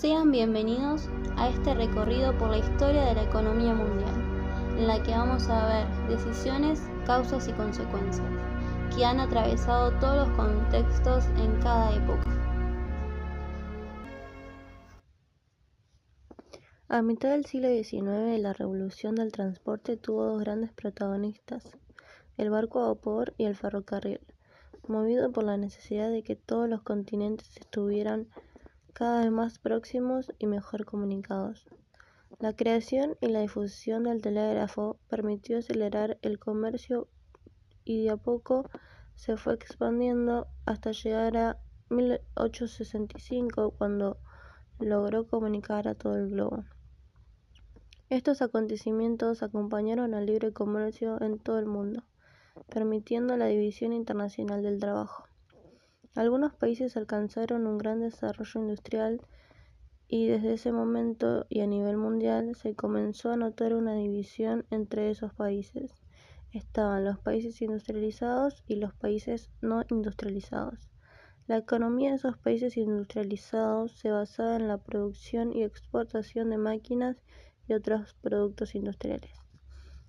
Sean bienvenidos a este recorrido por la historia de la economía mundial, en la que vamos a ver decisiones, causas y consecuencias, que han atravesado todos los contextos en cada época. A mitad del siglo XIX, la revolución del transporte tuvo dos grandes protagonistas, el barco a vapor y el ferrocarril, movido por la necesidad de que todos los continentes estuvieran cada vez más próximos y mejor comunicados. La creación y la difusión del telégrafo permitió acelerar el comercio y de a poco se fue expandiendo hasta llegar a 1865, cuando logró comunicar a todo el globo. Estos acontecimientos acompañaron al libre comercio en todo el mundo, permitiendo la división internacional del trabajo. Algunos países alcanzaron un gran desarrollo industrial y desde ese momento y a nivel mundial se comenzó a notar una división entre esos países. Estaban los países industrializados y los países no industrializados. La economía de esos países industrializados se basaba en la producción y exportación de máquinas y otros productos industriales.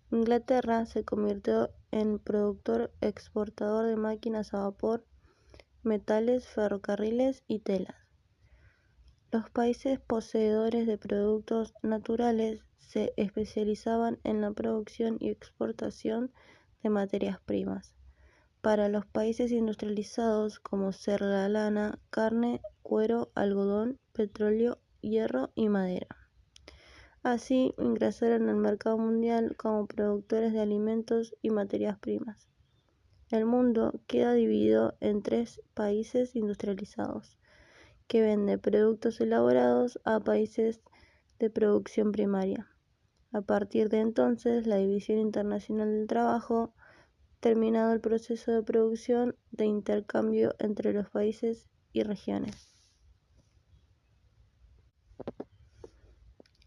Inglaterra se convirtió en productor exportador de máquinas a vapor, metales, ferrocarriles y telas. Los países poseedores de productos naturales se especializaban en la producción y exportación de materias primas para los países industrializados, como ser la lana, carne, cuero, algodón, petróleo, hierro y madera. Así ingresaron al mercado mundial como productores de alimentos y materias primas. El mundo queda dividido en tres países industrializados, que venden productos elaborados a países de producción primaria. A partir de entonces, la División Internacional del Trabajo, terminado el proceso de producción de intercambio entre los países y regiones.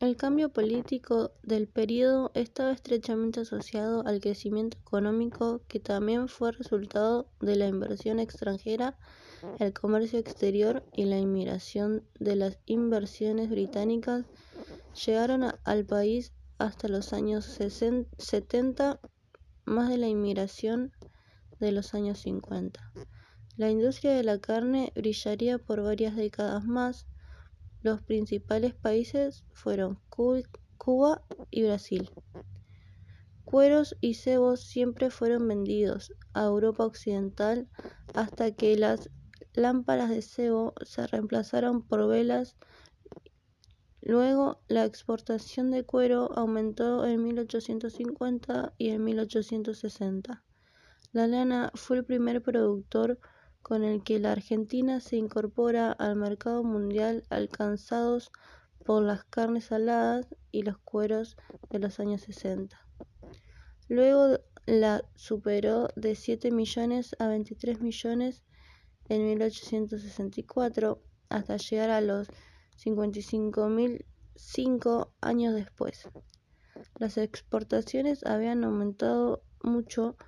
El cambio político del período estaba estrechamente asociado al crecimiento económico, que también fue resultado de la inversión extranjera, el comercio exterior y la inmigración de las inversiones británicas. Llegaron al país hasta los años 70, más de la inmigración de los años 50. La industria de la carne brillaría por varias décadas más. Los principales países fueron Cuba y Brasil. Cueros y cebos siempre fueron vendidos a Europa Occidental hasta que las lámparas de cebo se reemplazaron por velas. Luego, la exportación de cuero aumentó en 1850 y en 1860. La lana fue el primer productor con el que la Argentina se incorpora al mercado mundial, alcanzados por las carnes saladas y los cueros de los años 60. Luego la superó de 7 millones a 23 millones en 1864, hasta llegar a los 55.000 5 años después. Las exportaciones habían aumentado mucho.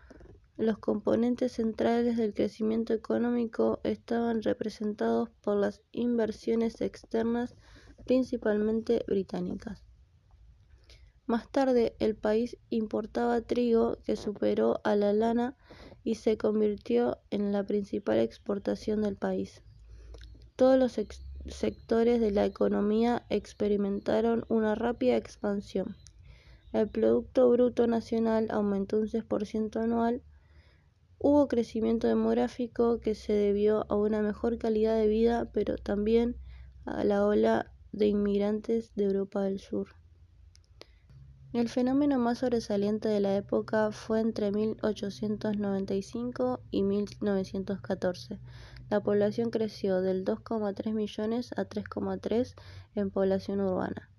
Los componentes centrales del crecimiento económico estaban representados por las inversiones externas, principalmente británicas. Más tarde, el país importaba trigo, que superó a la lana y se convirtió en la principal exportación del país. Todos los sectores de la economía experimentaron una rápida expansión. El Producto Bruto Nacional aumentó un 6% anual. Hubo crecimiento demográfico que se debió a una mejor calidad de vida, pero también a la ola de inmigrantes de Europa del Sur. El fenómeno más sobresaliente de la época fue entre 1895 y 1914. La población creció del 2,3 millones a 3,3 en población urbana.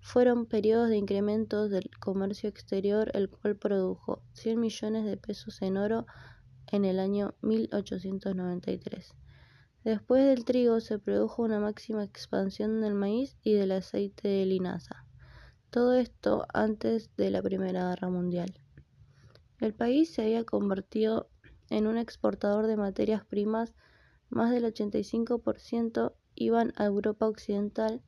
Fueron periodos de incrementos del comercio exterior, el cual produjo 100 millones de pesos en oro en el año 1893. Después del trigo se produjo una máxima expansión del maíz y del aceite de linaza. Todo esto antes de la Primera Guerra Mundial. El país se había convertido en un exportador de materias primas. Más del 85% iban a Europa Occidental,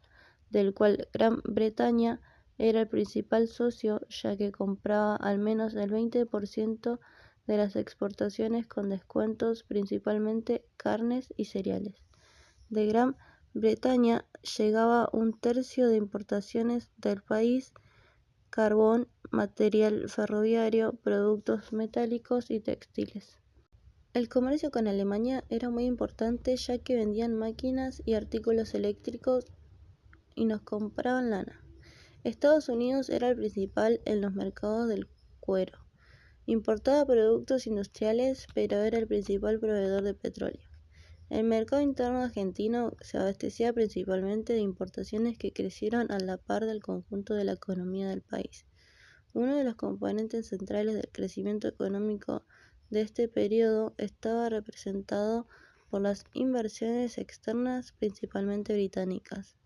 del cual Gran Bretaña era el principal socio, ya que compraba al menos el 20% de las exportaciones con descuentos, principalmente carnes y cereales. De Gran Bretaña llegaba un tercio de importaciones del país: carbón, material ferroviario, productos metálicos y textiles. El comercio con Alemania era muy importante, ya que vendían máquinas y artículos eléctricos y nos compraban lana. Estados Unidos era el principal en los mercados del cuero. Importaba productos industriales, pero era el principal proveedor de petróleo. El mercado interno argentino se abastecía principalmente de importaciones que crecieron a la par del conjunto de la economía del país. Uno de los componentes centrales del crecimiento económico de este periodo estaba representado por las inversiones externas, principalmente británicas.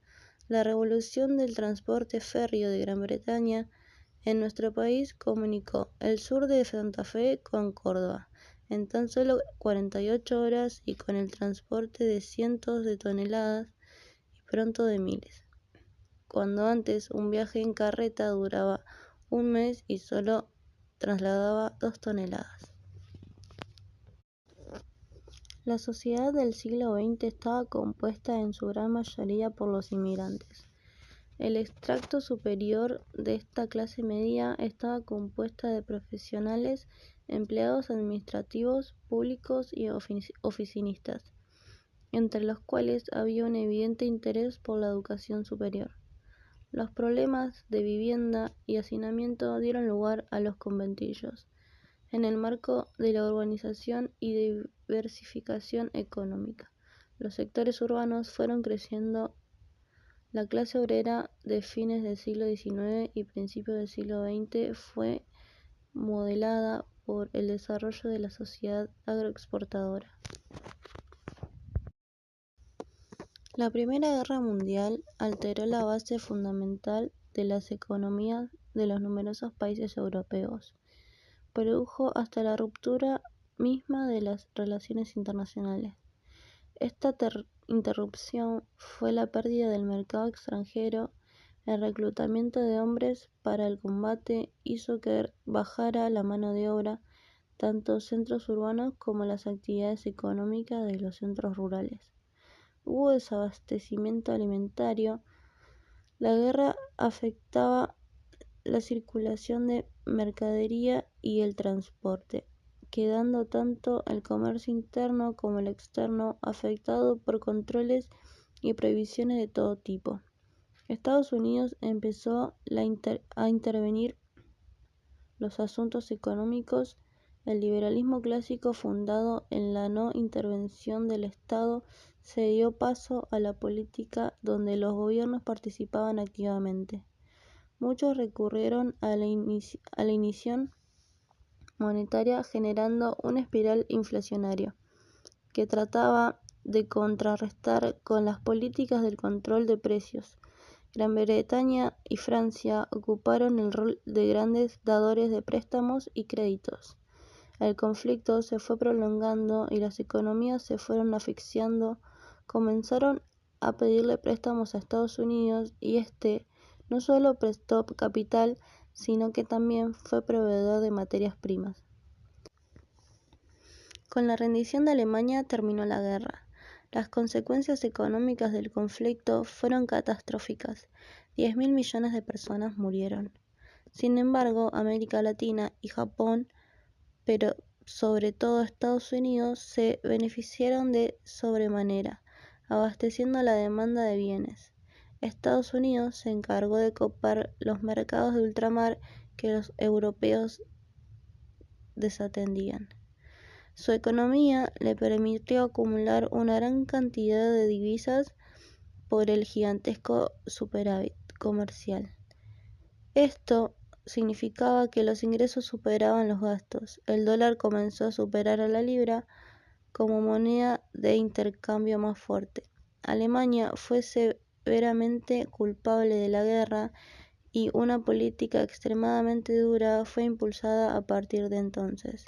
La revolución del transporte férreo de Gran Bretaña en nuestro país comunicó el sur de Santa Fe con Córdoba en tan solo 48 horas y con el transporte de cientos de toneladas y pronto de miles, cuando antes un viaje en carreta duraba un mes y solo trasladaba 2 toneladas. La sociedad del siglo XX estaba compuesta en su gran mayoría por los inmigrantes. El extracto superior de esta clase media estaba compuesta de profesionales, empleados administrativos, públicos y oficinistas, entre los cuales había un evidente interés por la educación superior. Los problemas de vivienda y hacinamiento dieron lugar a los conventillos, en el marco de la urbanización y diversificación económica. Los sectores urbanos fueron creciendo. La clase obrera de fines del siglo XIX y principios del siglo XX fue modelada por el desarrollo de la sociedad agroexportadora. La Primera Guerra Mundial alteró la base fundamental de las economías de los numerosos países europeos. Produjo hasta la ruptura misma de las relaciones internacionales. Esta interrupción fue la pérdida del mercado extranjero. El reclutamiento de hombres para el combate hizo que bajara la mano de obra, tanto centros urbanos como las actividades económicas de los centros rurales. Hubo desabastecimiento alimentario. La guerra afectaba la circulación de mercadería y el transporte, quedando tanto el comercio interno como el externo afectado por controles y prohibiciones de todo tipo. Estados Unidos empezó a intervenir los asuntos económicos. El liberalismo clásico, fundado en la no intervención del Estado, se dio paso a la política donde los gobiernos participaban activamente. Muchos recurrieron a la inyección monetaria, generando una espiral inflacionaria que trataba de contrarrestar con las políticas del control de precios. Gran Bretaña y Francia ocuparon el rol de grandes dadores de préstamos y créditos. El conflicto se fue prolongando y las economías se fueron asfixiando. Comenzaron a pedirle préstamos a Estados Unidos y este no solo prestó capital, sino que también fue proveedor de materias primas. Con la rendición de Alemania terminó la guerra. Las consecuencias económicas del conflicto fueron catastróficas. 10.000 millones de personas murieron. Sin embargo, América Latina y Japón, pero sobre todo Estados Unidos, se beneficiaron de sobremanera, abasteciendo la demanda de bienes. Estados Unidos se encargó de copar los mercados de ultramar que los europeos desatendían. Su economía le permitió acumular una gran cantidad de divisas por el gigantesco superávit comercial. Esto significaba que los ingresos superaban los gastos. El dólar comenzó a superar a la libra como moneda de intercambio más fuerte. Alemania fue severamente culpable de la guerra y una política extremadamente dura fue impulsada a partir de entonces.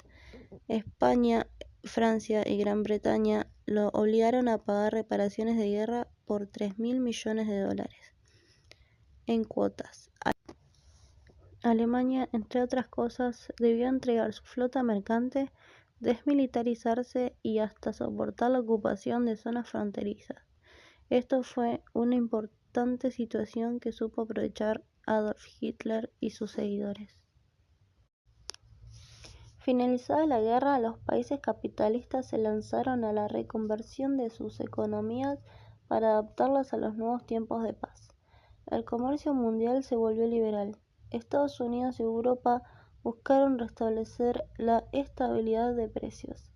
España, Francia y Gran Bretaña lo obligaron a pagar reparaciones de guerra por 3.000 millones de dólares. en cuotas. Alemania, entre otras cosas, debió entregar su flota mercante, desmilitarizarse y hasta soportar la ocupación de zonas fronterizas. Esto fue una importante situación que supo aprovechar Adolf Hitler y sus seguidores. Finalizada la guerra, los países capitalistas se lanzaron a la reconversión de sus economías para adaptarlas a los nuevos tiempos de paz. El comercio mundial se volvió liberal. Estados Unidos y Europa buscaron restablecer la estabilidad de precios.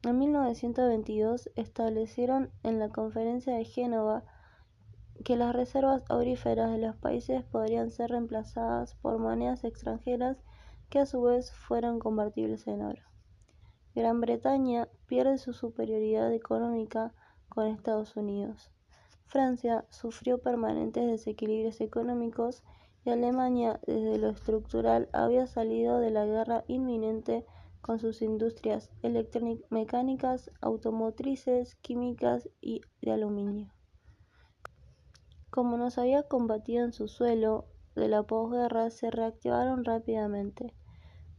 En 1922 establecieron en la Conferencia de Génova que las reservas auríferas de los países podrían ser reemplazadas por monedas extranjeras que a su vez fueran convertibles en oro. Gran Bretaña pierde su superioridad económica con Estados Unidos. Francia sufrió permanentes desequilibrios económicos y Alemania, desde lo estructural, había salido de la guerra inminente con sus industrias electromecánicas, automotrices, químicas y de aluminio. Como nos había combatido en su suelo de la posguerra, se reactivaron rápidamente,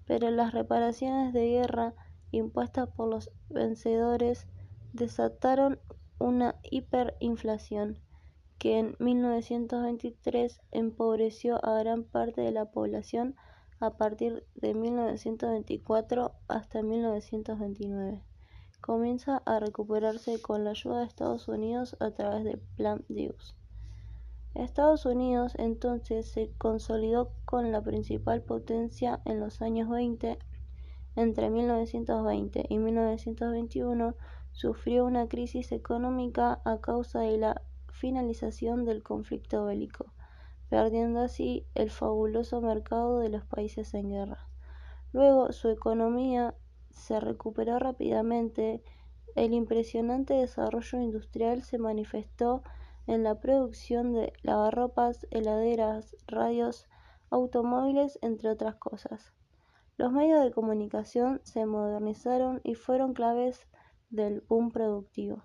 pero las reparaciones de guerra impuestas por los vencedores desataron una hiperinflación que en 1923 empobreció a gran parte de la población a partir de 1924 hasta 1929. Comienza a recuperarse con la ayuda de Estados Unidos a través del Plan Dawes. Estados Unidos entonces se consolidó como la principal potencia en los años 20. Entre 1920 y 1921 sufrió una crisis económica a causa de la finalización del conflicto bélico, perdiendo así el fabuloso mercado de los países en guerra. Luego su economía se recuperó rápidamente. El impresionante desarrollo industrial se manifestó en la producción de lavarropas, heladeras, radios, automóviles, entre otras cosas. Los medios de comunicación se modernizaron y fueron claves del boom productivo.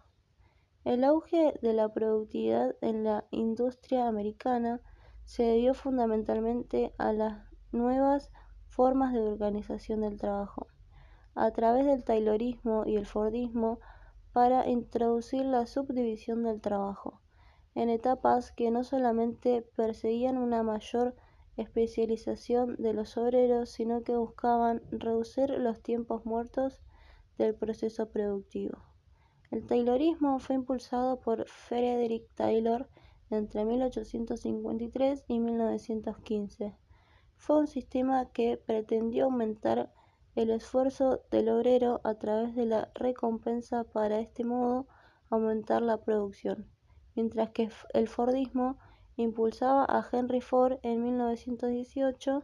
El auge de la productividad en la industria americana se debió fundamentalmente a las nuevas formas de organización del trabajo, a través del Taylorismo y el Fordismo, para introducir la subdivisión del trabajo, en etapas que no solamente perseguían una mayor especialización de los obreros, sino que buscaban reducir los tiempos muertos del proceso productivo. El Taylorismo fue impulsado por Frederick Taylor entre 1853 y 1915. Fue un sistema que pretendió aumentar el esfuerzo del obrero a través de la recompensa para, de este modo, aumentar la producción, mientras que el Fordismo impulsaba a Henry Ford en 1918.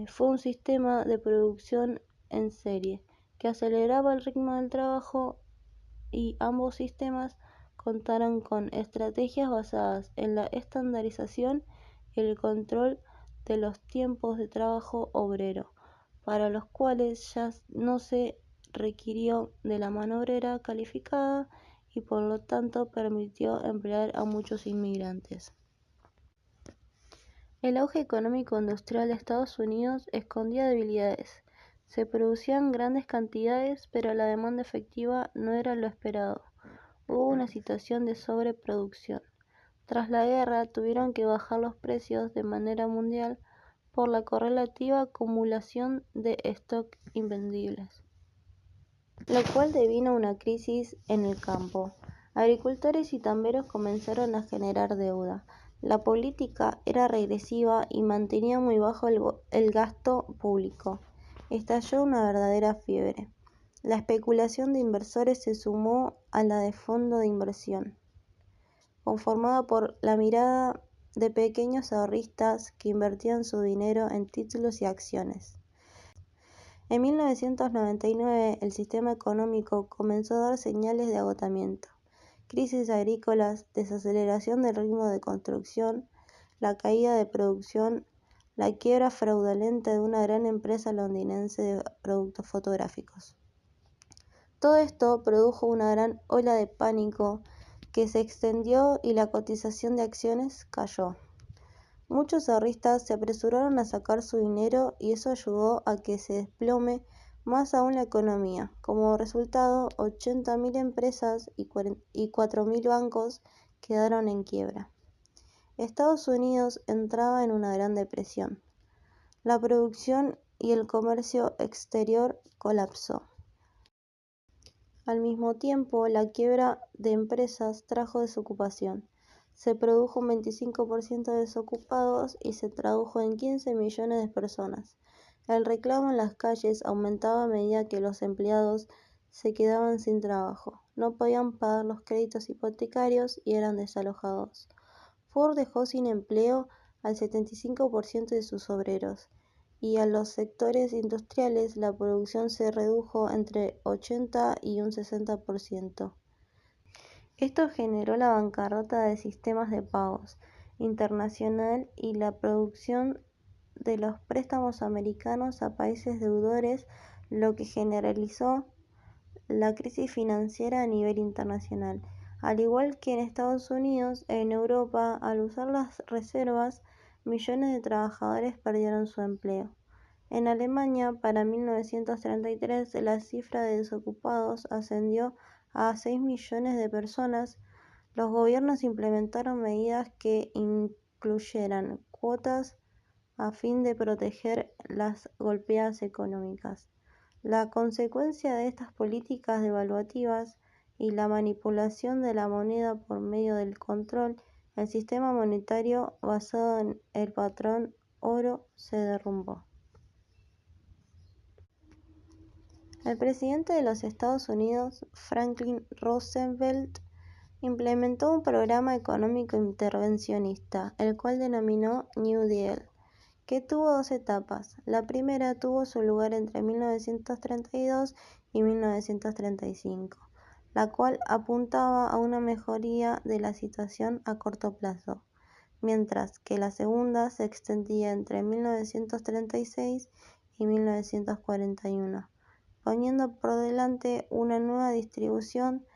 Fue un sistema de producción en serie que aceleraba el ritmo del trabajo, y ambos sistemas contaron con estrategias basadas en la estandarización y el control de los tiempos de trabajo obrero, para los cuales ya no se requirió de la mano obrera calificada y por lo tanto permitió emplear a muchos inmigrantes. El auge económico industrial de Estados Unidos escondía debilidades. Se producían grandes cantidades, pero la demanda efectiva no era lo esperado. Hubo una situación de sobreproducción. Tras la guerra tuvieron que bajar los precios de manera mundial por la correlativa acumulación de stock invendibles, lo cual devino una crisis en el campo. Agricultores y tamberos comenzaron a generar deuda. La política era regresiva y mantenía muy bajo el gasto público. Estalló una verdadera fiebre. La especulación de inversores se sumó a la de fondo de inversión, conformada por la mirada de pequeños ahorristas que invertían su dinero en títulos y acciones. En 1999, el sistema económico comenzó a dar señales de agotamiento. Crisis agrícolas, desaceleración del ritmo de construcción, la caída de producción, la quiebra fraudulenta de una gran empresa londinense de productos fotográficos. Todo esto produjo una gran ola de pánico que se extendió y la cotización de acciones cayó. Muchos ahorristas se apresuraron a sacar su dinero y eso ayudó a que se desplome más aún la economía. Como resultado, 80.000 empresas y 4.000 bancos quedaron en quiebra. Estados Unidos entraba en una gran depresión. La producción y el comercio exterior colapsó. Al mismo tiempo, la quiebra de empresas trajo desocupación. Se produjo un 25% de desocupados y se tradujo en 15 millones de personas. El reclamo en las calles aumentaba a medida que los empleados se quedaban sin trabajo, no podían pagar los créditos hipotecarios y eran desalojados. Ford dejó sin empleo al 75% de sus obreros y a los sectores industriales la producción se redujo entre 80 y un 60%. Esto generó la bancarrota de sistemas de pagos internacional y la producción de los préstamos americanos a países deudores, lo que generalizó la crisis financiera a nivel internacional. Al igual que en Estados Unidos, en Europa, al usar las reservas, millones de trabajadores perdieron su empleo. En Alemania, para 1933, la cifra de desocupados ascendió a 6 millones de personas. Los gobiernos implementaron medidas que incluyeran cuotas a fin de proteger las golpeadas económicas. La consecuencia de estas políticas devaluativas y la manipulación de la moneda por medio del control, el sistema monetario basado en el patrón oro se derrumbó. El presidente de los Estados Unidos, Franklin Roosevelt, implementó un programa económico intervencionista, el cual denominó New Deal, que tuvo dos etapas. La primera tuvo su lugar entre 1932 y 1935, la cual apuntaba a una mejoría de la situación a corto plazo, mientras que la segunda se extendía entre 1936 y 1941, poniendo por delante una nueva distribución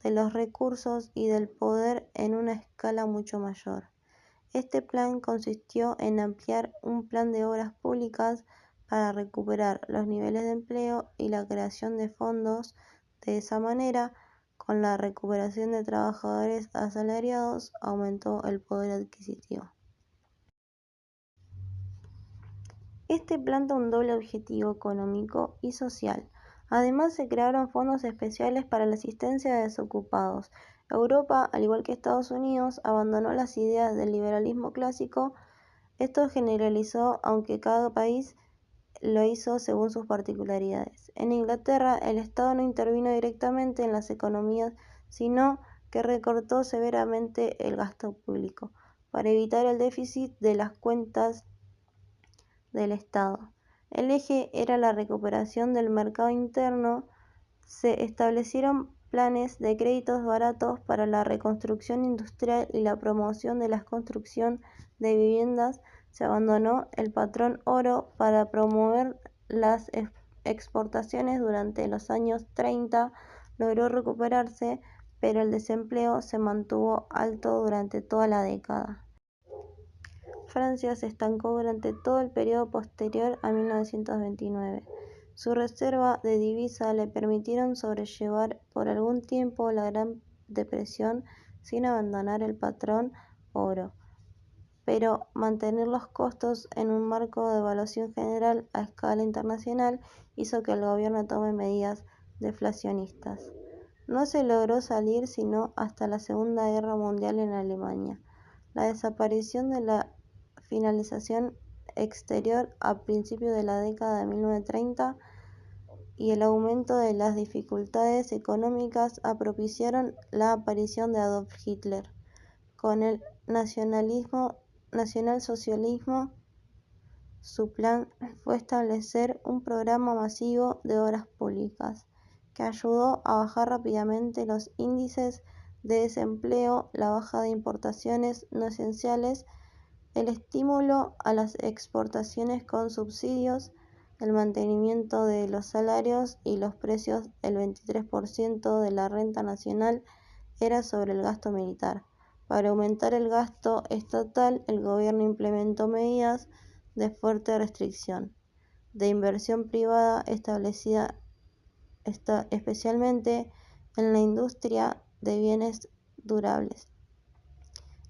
de los recursos y del poder en una escala mucho mayor. Este plan consistió en ampliar un plan de obras públicas para recuperar los niveles de empleo y la creación de fondos. De esa manera, con la recuperación de trabajadores asalariados, aumentó el poder adquisitivo. Este planta un doble objetivo económico y social. Además, se crearon fondos especiales para la asistencia de desocupados. Europa, al igual que Estados Unidos, abandonó las ideas del liberalismo clásico. Esto generalizó, aunque cada país lo hizo según sus particularidades. En Inglaterra, el Estado no intervino directamente en las economías, sino que recortó severamente el gasto público para evitar el déficit de las cuentas del Estado. El eje era la recuperación del mercado interno. Se establecieron planes de créditos baratos para la reconstrucción industrial y la promoción de la construcción de viviendas. Se abandonó el patrón oro para promover las exportaciones. Durante los años 30 logró recuperarse, pero el desempleo se mantuvo alto durante toda la década. Francia se estancó durante todo el periodo posterior a 1929. Su reserva de divisa le permitieron sobrellevar por algún tiempo la Gran Depresión sin abandonar el patrón oro, pero mantener los costos en un marco de evaluación general a escala internacional hizo que el gobierno tome medidas deflacionistas. No se logró salir sino hasta la Segunda Guerra Mundial en Alemania. La desaparición de la finalización exterior a principios de la década de 1930 y el aumento de las dificultades económicas propiciaron la aparición de Adolf Hitler. Con el nacionalsocialismo, su plan fue establecer un programa masivo de obras públicas que ayudó a bajar rápidamente los índices de desempleo, la baja de importaciones no esenciales, el estímulo a las exportaciones con subsidios, el mantenimiento de los salarios y los precios. El 23% de la renta nacional era sobre el gasto militar. Para aumentar el gasto estatal, el gobierno implementó medidas de fuerte restricción de inversión privada establecida especialmente en la industria de bienes durables.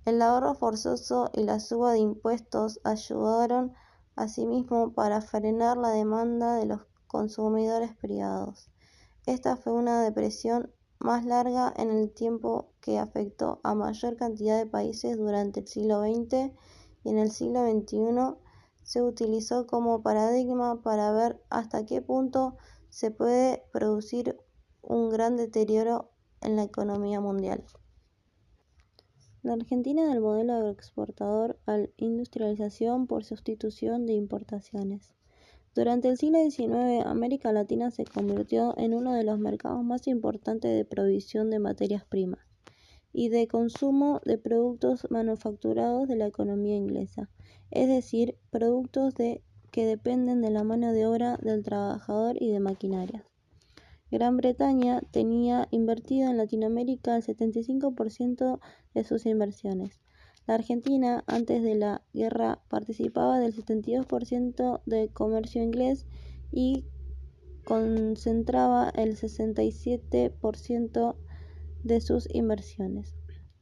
El ahorro forzoso y la suba de impuestos ayudaron asimismo para frenar la demanda de los consumidores privados. Esta fue una depresión más larga en el tiempo que afectó a mayor cantidad de países durante el siglo XX y en el siglo XXI se utilizó como paradigma para ver hasta qué punto se puede producir un gran deterioro en la economía mundial. La Argentina del modelo agroexportador a la industrialización por sustitución de importaciones. Durante el siglo XIX, América Latina se convirtió en uno de los mercados más importantes de provisión de materias primas y de consumo de productos manufacturados de la economía inglesa, es decir, productos que dependen de la mano de obra del trabajador y de maquinarias. Gran Bretaña tenía invertido en Latinoamérica el 75% de sus inversiones. La Argentina, antes de la guerra, participaba del 72% del comercio inglés y concentraba el 67% de sus inversiones.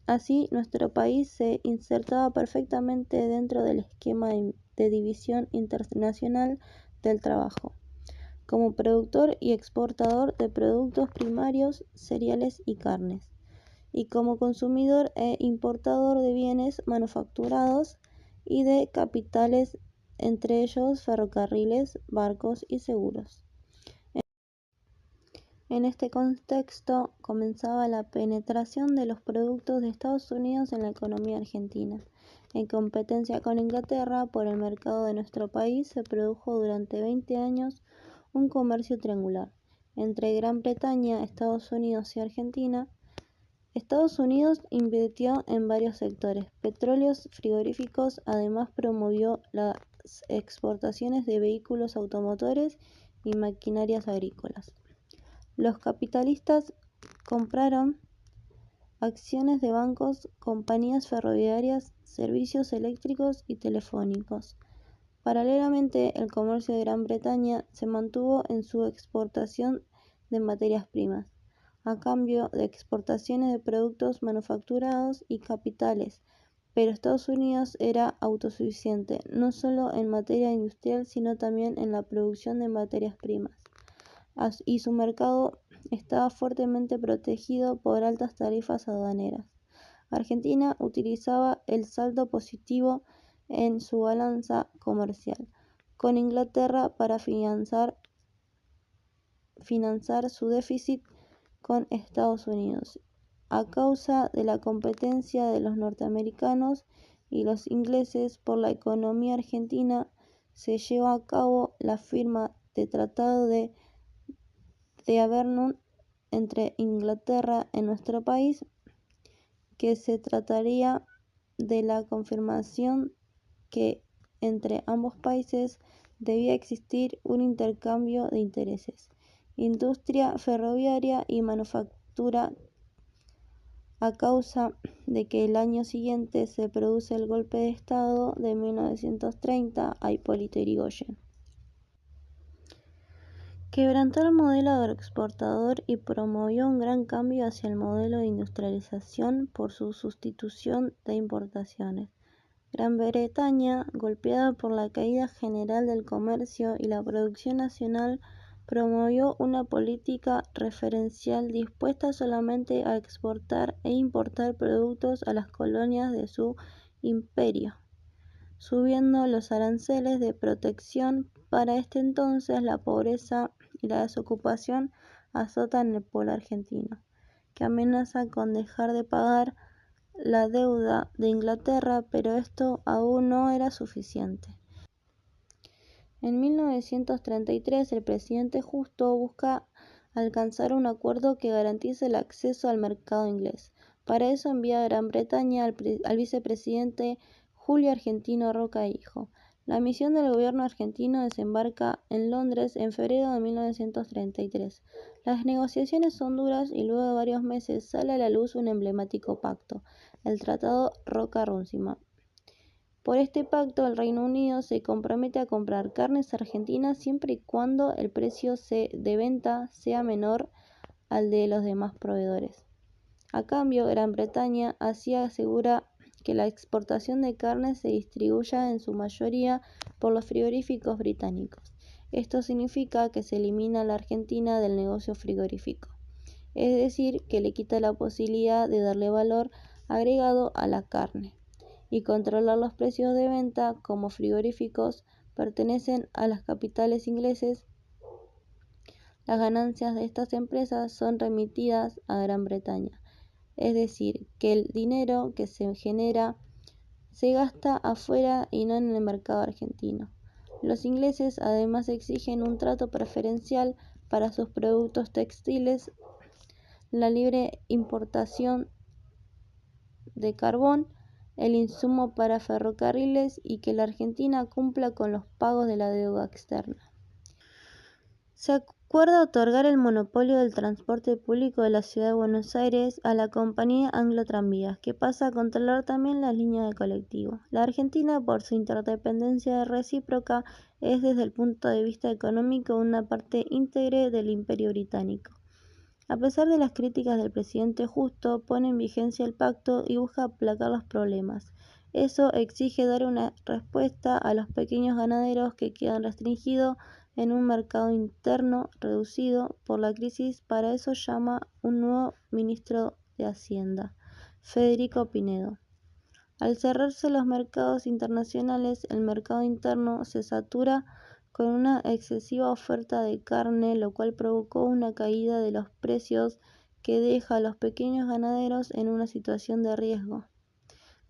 Así, nuestro país se insertaba perfectamente dentro del esquema de división internacional del trabajo, como productor y exportador de productos primarios, cereales y carnes, y como consumidor e importador de bienes manufacturados y de capitales, entre ellos ferrocarriles, barcos y seguros. En este contexto comenzaba la penetración de los productos de Estados Unidos en la economía argentina. En competencia con Inglaterra por el mercado de nuestro país se produjo durante 20 años un comercio triangular entre Gran Bretaña, Estados Unidos y Argentina. Estados Unidos invirtió en varios sectores, petróleos, frigoríficos, además promovió las exportaciones de vehículos automotores y maquinarias agrícolas. Los capitalistas compraron acciones de bancos, compañías ferroviarias, servicios eléctricos y telefónicos. Paralelamente, el comercio de Gran Bretaña se mantuvo en su exportación de materias primas, a cambio de exportaciones de productos manufacturados y capitales, pero Estados Unidos era autosuficiente, no solo en materia industrial, sino también en la producción de materias primas, y su mercado estaba fuertemente protegido por altas tarifas aduaneras. Argentina utilizaba el saldo positivo en su balanza comercial con Inglaterra para financiar su déficit con Estados Unidos. A causa de la competencia de los norteamericanos y los ingleses por la economía argentina, se llevó a cabo la firma de Tratado de Aberdeen entre Inglaterra en nuestro país, que se trataría de la confirmación que entre ambos países debía existir un intercambio de intereses, industria ferroviaria y manufactura, a causa de que el año siguiente se produce el golpe de Estado de 1930 a Hipólito Yrigoyen. Quebrantó el modelo agroexportador y promovió un gran cambio hacia el modelo de industrialización por su sustitución de importaciones. Gran Bretaña, golpeada por la caída general del comercio y la producción nacional, promovió una política referencial dispuesta solamente a exportar e importar productos a las colonias de su imperio, subiendo los aranceles de protección. Para este entonces, la pobreza y la desocupación azotan el pueblo argentino, que amenaza con dejar de pagar la deuda de Inglaterra, pero esto aún no era suficiente. En 1933, el presidente Justo busca alcanzar un acuerdo que garantice el acceso al mercado inglés. Para eso envía a Gran Bretaña al vicepresidente Julio Argentino Roca Hijo. La misión del gobierno argentino desembarca en Londres en febrero de 1933. Las negociaciones son duras y luego de varios meses sale a la luz un emblemático pacto, el Tratado Roca-Runciman. Por este pacto, el Reino Unido se compromete a comprar carnes argentinas siempre y cuando el precio de venta sea menor al de los demás proveedores. A cambio, Gran Bretaña así asegura que la exportación de carne se distribuya en su mayoría por los frigoríficos británicos. Esto significa que se elimina a la Argentina del negocio frigorífico, es decir, que le quita la posibilidad de darle valor agregado a la carne y controlar los precios de venta. Como frigoríficos pertenecen a las capitales ingleses, las ganancias de estas empresas son remitidas a Gran Bretaña, es decir, que el dinero que se genera se gasta afuera y no en el mercado argentino. Los ingleses además exigen un trato preferencial para sus productos textiles, la libre importación de carbón, el insumo para ferrocarriles y que la Argentina cumpla con los pagos de la deuda externa. Se acuerda otorgar el monopolio del transporte público de la Ciudad de Buenos Aires a la compañía Anglo Tranvías, que pasa a controlar también las líneas de colectivo. La Argentina, por su interdependencia recíproca, es desde el punto de vista económico una parte íntegra del Imperio Británico. A pesar de las críticas del presidente Justo, pone en vigencia el pacto y busca aplacar los problemas. Eso exige dar una respuesta a los pequeños ganaderos que quedan restringidos en un mercado interno reducido por la crisis. Para eso llama un nuevo ministro de Hacienda, Federico Pinedo. Al cerrarse los mercados internacionales, el mercado interno se satura con una excesiva oferta de carne, lo cual provocó una caída de los precios que deja a los pequeños ganaderos en una situación de riesgo.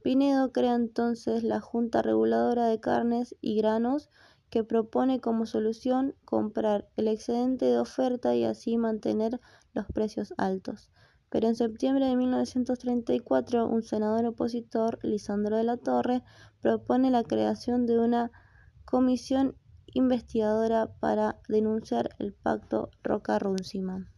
Pinedo crea entonces la Junta Reguladora de Carnes y Granos, que propone como solución comprar el excedente de oferta y así mantener los precios altos. Pero en septiembre de 1934, un senador opositor, Lisandro de la Torre, propone la creación de una comisión investigadora para denunciar el pacto Roca-Runciman.